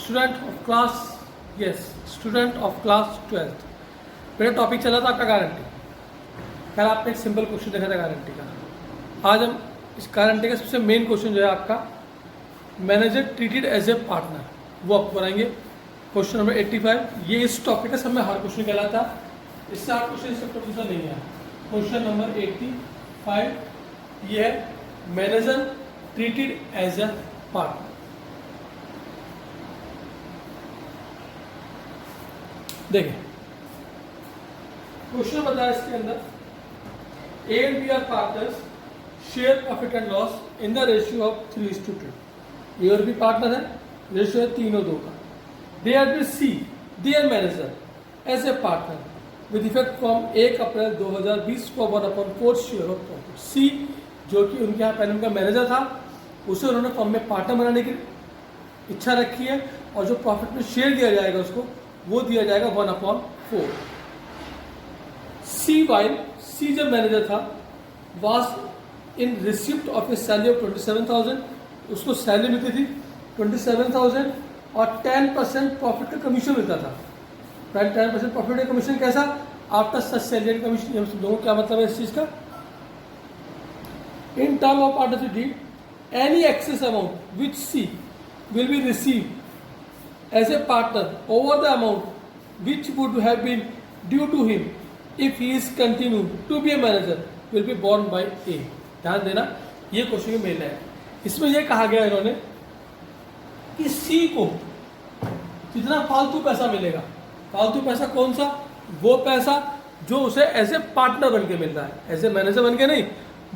Student of class student of class 12th। मेरा topic चला था आपका गारंटी। कल आपने एक सिंपल क्वेश्चन देखा था गारंटी का। आज हम इस गारंटी का सबसे मेन क्वेश्चन जो है आपका manager treated as a partner, वो आपको बनाएंगे। Question number 85। ये इस टॉपिक का सब में हार्ड क्वेश्चन कहलाता है। इससे हार्ड क्वेश्चन इस चैप्टर में नहीं है। क्वेश्चन नंबर 85 ये है manager treated as a partner. देखिए क्वेश्चन बताया इसके अंदर A and B are partners share profit and loss in the ratio of 3:2। A और बी पार्टनर है, रेशियो है 3:2 का। They are B C their manager as a partner with effect from 1 April 2020 को 1/4 share of profit. सी जो कि उनके यहाँ पहले उनका मैनेजर था, उसे उन्होंने फर्म में पार्टनर बनाने की इच्छा रखी है और जो प्रॉफिट में शेयर दिया जाएगा उसको वो दिया जाएगा 1/4। सी वाइल सी जब मैनेजर था was in receipt of A salary of 27,000, उसको सैलरी मिलती थी 27,000 और 10% प्रॉफिट का कमीशन मिलता था। 10% प्रॉफिट का कमीशन कैसा? After such salary and commission. हम सब लोगों को क्या मतलब है इस चीज का? In term of partnership deed any excess amount which she will be received as a partner over the amount which would have been due to him if he is continued to be a manager will be borne by A। ध्यान देना, ये question में main है। इसमें यह कहा गया इन्होंने कि सी को कितना फालतू पैसा मिलेगा। फालतू पैसा कौन सा? वो पैसा जो उसे एज ए पार्टनर बन के मिल रहा है, एज ए मैनेजर बन के नहीं,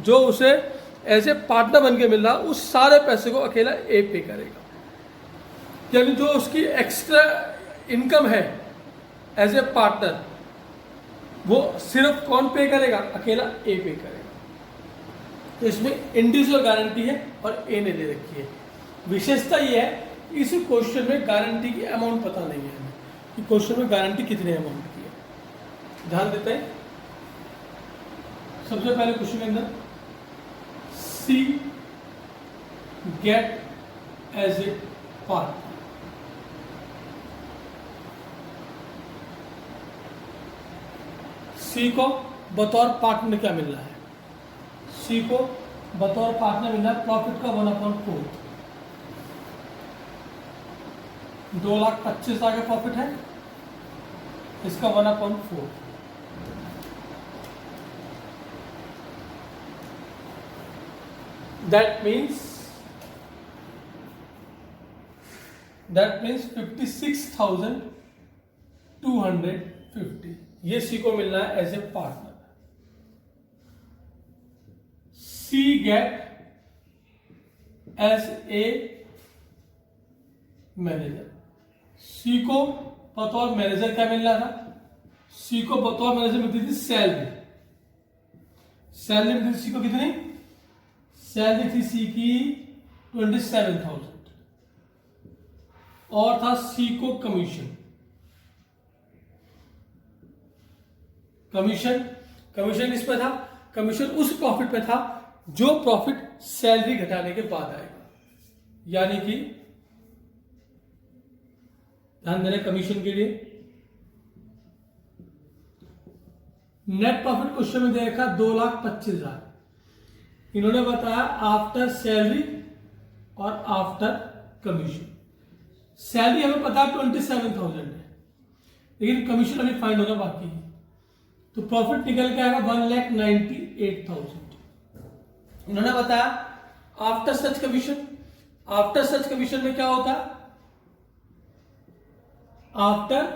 जो उसे एज ए पार्टनर बन के मिल रहा है, उस सारे पैसे को अकेला ए पे करेगा। यानी जो उसकी एक्स्ट्रा इनकम है एज ए पार्टनर, वो सिर्फ कौन पे करेगा? अकेला ए पे करेगा। तो इसमें इंडिविजुअल गारंटी है और ए ने दे रखी है। विशेषता ये है इस क्वेश्चन में गारंटी की अमाउंट पता नहीं है हमें कि क्वेश्चन में गारंटी कितने अमाउंट की है। ध्यान देते हैं। सबसे पहले क्वेश्चन के अंदर सी गेट एज ए पार्टनर। सी को बतौर पार्टनर क्या मिल रहा है? सी को बतौर पार्टनर मिल रहा है प्रॉफिट का 1/4। 2,25,000 का प्रॉफिट है, इसका 1/4। दैट मीन्स 56,250 ये सी को मिलना है as a partner. She get as a manager. She को बतौर मैनेजर क्या मिल रहा था? सी को बतौर मैनेजर मिलती थी सैलरी। सैलरी मिलती थी सी को कितनी? सैलरी थी सी की 27,000 और था सी को कमीशन। कमीशन इस पे था, कमीशन उस प्रॉफिट पे था जो प्रॉफिट सैलरी घटाने के बाद आएगा। यानी कि ध्यान देना कमीशन के लिए नेट प्रॉफिट क्वेश्चन में दे रखा 2,25,000। इन्होंने बताया आफ्टर सैलरी और आफ्टर कमीशन। सैलरी हमें पता है 27,000 है, लेकिन कमीशन अभी फाइंड होना बाकी है। तो प्रॉफिट निकल के आएगा 1,98,000। उन्होंने बताया after such commission. After such commission में क्या होता है? आफ्टर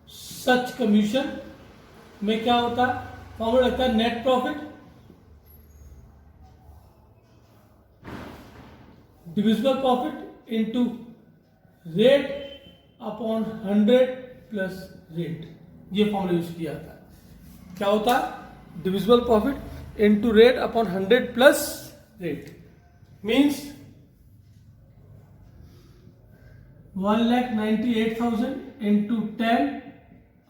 सच कमीशन में क्या होता है? फॉर्मूला लगता है net profit divisible profit into rate upon 100 plus rate. ये फॉर्मूला यूज किया जाता है। क्या होता है? Divisible profit into rate upon 100 plus rate. Means 1,98,000 into 10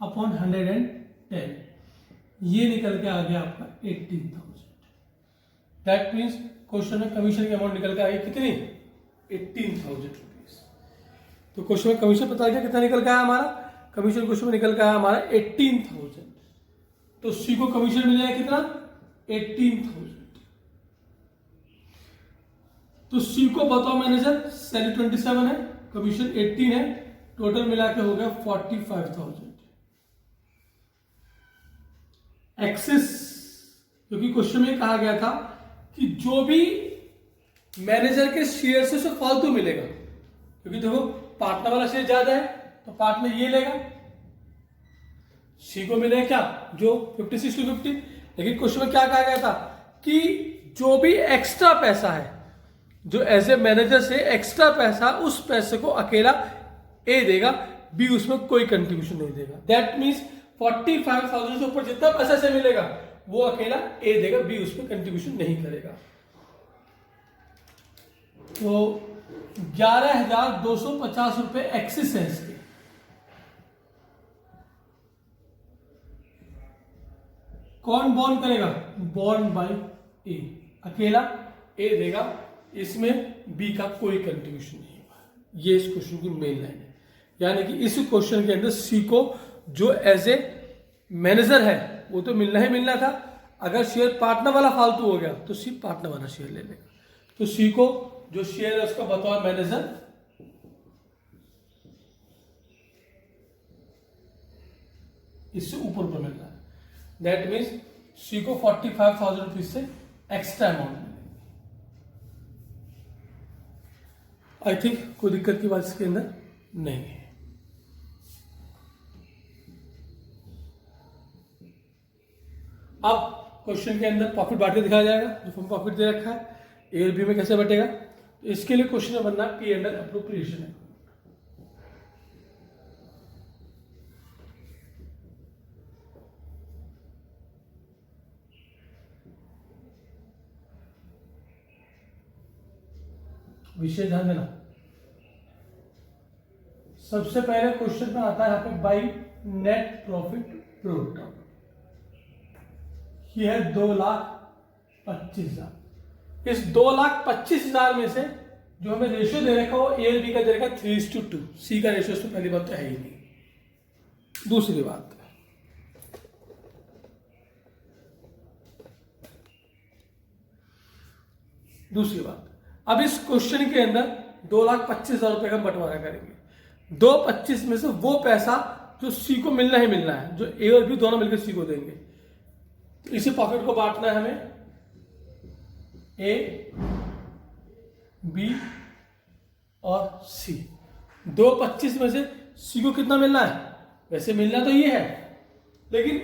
upon 110। ये निकल के आ गया आपका 18,000। दैट मीन्स क्वेश्चन में कमीशन की अमाउंट निकल के आ गई कितनी? 18,000 रुपीज। तो क्वेश्चन में कमीशन पता लगा कितना निकल गया हमारा, कमीशन क्वेश्चन में निकल गया हमारा 18,000। तो सी को कमीशन मिलेगा कितना, 18,000। तो सी को बताओ मैनेजर, सैलरी 27 है, कमीशन 18 है, टोटल मिला के हो गया 45,000। एक्सेस, क्योंकि क्वेश्चन में कहा गया था कि जो भी मैनेजर के शेयर से उसे फालतू मिलेगा, क्योंकि देखो पार्टनर वाला शेयर ज्यादा है तो पार्टनर ये लेगा, सी को मिलेगा क्या, जो 56/50। लेकिन क्वेश्चन में क्या कहा गया था कि जो भी एक्स्ट्रा पैसा है, जो एज ए मैनेजर से एक्स्ट्रा पैसा, उस पैसे को अकेला ए देगा, बी उसमें कोई कंट्रीब्यूशन नहीं देगा। दैट मीन्स 45,000 से ऊपर जितना पैसा से मिलेगा वो अकेला ए देगा, बी उसमें कंट्रीब्यूशन नहीं करेगा। तो 11,250 रुपए एक्सेस है इसके। कौन बॉन्ड करेगा, बॉन्ड बाय ए, अकेला ए देगा, इसमें बी का कोई कंट्रीब्यूशन नहीं होगा। ये इस क्वेश्चन की मेन लाइन है। यानी कि इस क्वेश्चन के अंदर सी को जो एज ए मैनेजर है वो तो मिलना ही मिलना था, अगर शेयर पार्टनर वाला फालतू हो गया तो सी पार्टनर वाला शेयर ले लेगा। तो सी को जो शेयर है उसका बतौर मैनेजर इससे ऊपर ऊपर मिल रहा है। दैट मीन्स सी को 45,000 रुपीज से एक्स्ट्रा अमाउंट मिलेगा। आई थिंक कोई दिक्कत की बात इसके अंदर नहीं है। अब क्वेश्चन के अंदर प्रॉफिट बांट के दिखाया जाएगा, जो फर्म प्रॉफिट दे रखा है ए और बी में कैसे बटेगा। तो इसके लिए क्वेश्चन में बनना पी एंड एल अप्रोप्रिएशन है। विषय ध्यान देना, सबसे पहले क्वेश्चन में आता है यहाँ पे बाई नेट प्रॉफिट प्रोडक्ट। ये है 2,25,000। इस 2,25,000 में से जो हमें रेशियो दे रखा वो ए और बी का दे रखा 3:2। सी का रेशियो तो पहली बात तो है ही नहीं। दूसरी बात, अब इस क्वेश्चन के अंदर 2,25,000 रुपए का बंटवारा करेंगे। 2,25,000 में से वो पैसा जो सी को मिलना ही मिलना है, जो ए और बी दोनों मिलकर सी को देंगे। तो इसी प्रॉफिट को बांटना है हमें ए, बी और सी। 2,25,000 में से सी को कितना मिलना है, वैसे मिलना तो ये है, लेकिन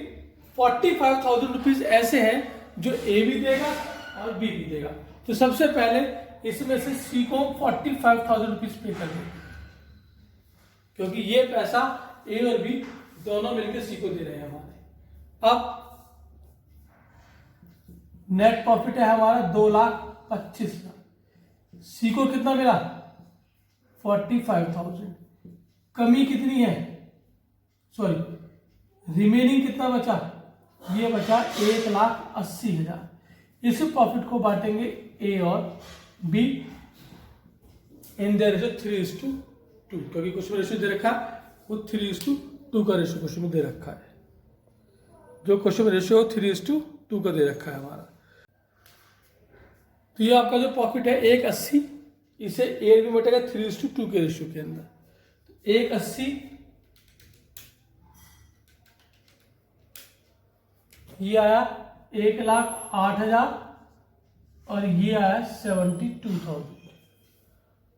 45,000 रुपीज ऐसे हैं जो ए भी देगा और बी भी देगा। तो सबसे पहले इसमें से सी को 45,000 रुपीज पे कर देंगे, क्योंकि ये पैसा ए और बी दोनों मिलकर सी को दे रहे हैं हमारे। अब नेट प्रॉफिट है हमारा 2,25,000। सी को कितना मिला, 45,000। कमी कितनी है, सॉरी रिमेनिंग कितना बचा, ये बचा 1,80,000। इस प्रॉफिट को बांटेंगे ए और बी इन देयर रेशियो 3:2, क्योंकि कुछ रेशियो दे रखा है वो 3:2 का रेशियो क्वेश्चन में दे रखा है। जो क्वेश्चन में रेशियो 3:2 का दे रखा है हमारा। तो ये आपका जो प्रॉफिट है 1,80, इसे ए भी बटेगा 3:2 के रेशियो के अंदर। 1,80 ये आया 1,08,000 और ये आया 72,000।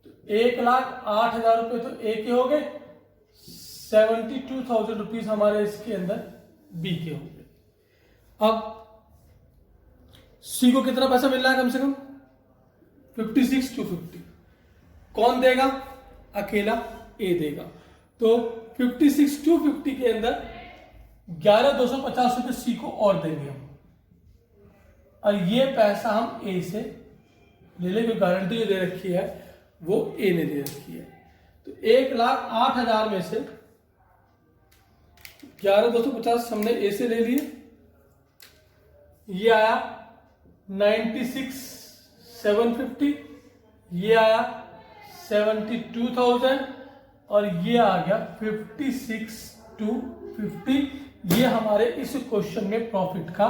तो 1,08,000 रुपये तो ए के हो गए, 72,000 रुपीज हमारे इसके अंदर बी के हो गए। अब सी को कितना पैसा मिल रहा है, कम से कम 56,250। कौन देगा, अकेला ए देगा। तो 56,250 के अंदर 11,250 रुपये सी को और देंगे हम, और ये पैसा हम ए से ले लेंगे। गारंटी जो दे रखी है वो ए ने दे रखी है। तो 1,08,000 में से 11,250 हमने ए से ले लिए, ये आया 96,750, ये आया 72,000 और ये आ गया 56 to 50। ये हमारे इस क्वेश्चन में प्रॉफिट का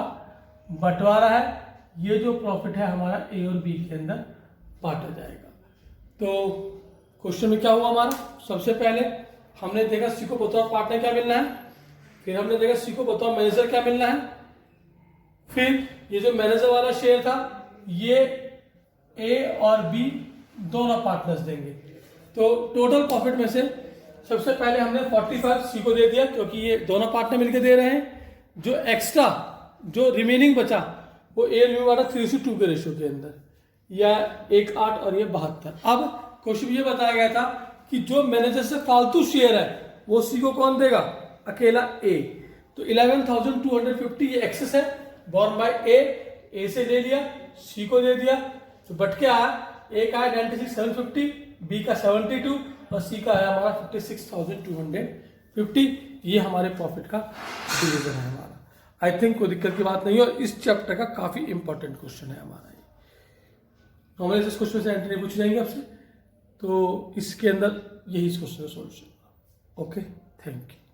बंटवारा है। ये जो प्रॉफिट है हमारा ए और बी के अंदर बांटा जाएगा। तो क्वेश्चन में क्या हुआ हमारा, सबसे पहले हमने देखा सी को बतौर पार्टनर क्या मिलना है, फिर हमने देखा सी को बतौर मैनेजर क्या मिलना है, फिर ये जो मैनेजर वाला शेयर था ये ए और बी दोनों पार्टनर्स देंगे। तो टोटल प्रॉफिट में से सबसे पहले हमने 45 सी को दे दिया क्योंकि ये दोनों पार्टनर मिलकर दे रहे हैं। जो एक्स्ट्रा जो रिमेनिंग बचा वो ए और बी वाला 3:2 के रेशियो के अंदर, या 1:8 और ये 72। अब क्वेश्चन ये बताया गया था कि जो मैनेजर से फालतू शेयर है वो सी को कौन देगा, अकेला ए। तो 11,250 ये एक्सेस है बॉर्न बाय ए से ले लिया, सी को दे दिया, तो बट के आया, ए का आया 96,750, बी का 72 और सी का आया हमारा 56,250। ये हमारे प्रॉफिट का डिवीजन है हमारा। आई थिंक कोई दिक्कत की बात नहीं है और इस चैप्टर का काफी इंपॉर्टेंट क्वेश्चन है हमारा। नॉर्मली इस क्वेश्चन से एंट्री नहीं पूछ जाएंगे आपसे, तो इसके अंदर यही इस क्वेश्चन का सॉल्यूशन। Okay, thank you.